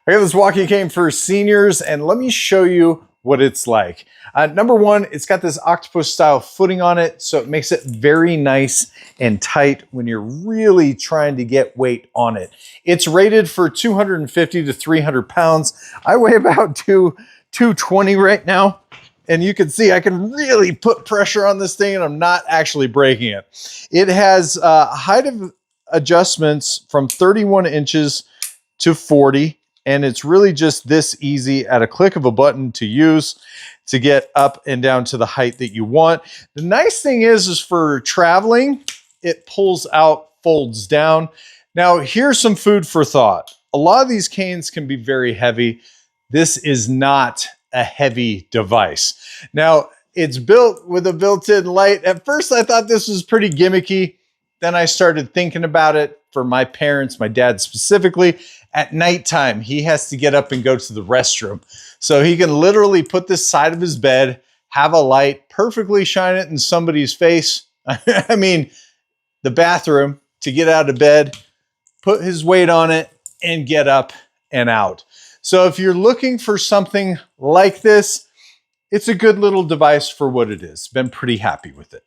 I got this walking cane for seniors, and let me show you what it's like. Number one, it's got this octopus style footing on it, so it makes it very nice and tight when you're really trying to get weight on it. It's rated for 250 to 300 pounds. I weigh about 220 right now, and you can see I can really put pressure on this thing and I'm not actually breaking it. It has height of adjustments from 31 inches to 40. And it's really just this easy at a click of a button to use to get up and down to the height that you want. The nice thing is for traveling, it pulls out, folds down. Now, here's some food for thought. A lot of these canes can be very heavy. This is not a heavy device. Now, it's built with a built-in light. At first, I thought this was pretty gimmicky. Then I started thinking about it for my parents, my dad specifically. At nighttime, he has to get up and go to the restroom. So he can literally put this side of his bed, have a light, perfectly shine it in somebody's face. I mean, the bathroom, to get out of bed, put his weight on it, and get up and out. So if you're looking for something like this, it's a good little device for what it is. Been pretty happy with it.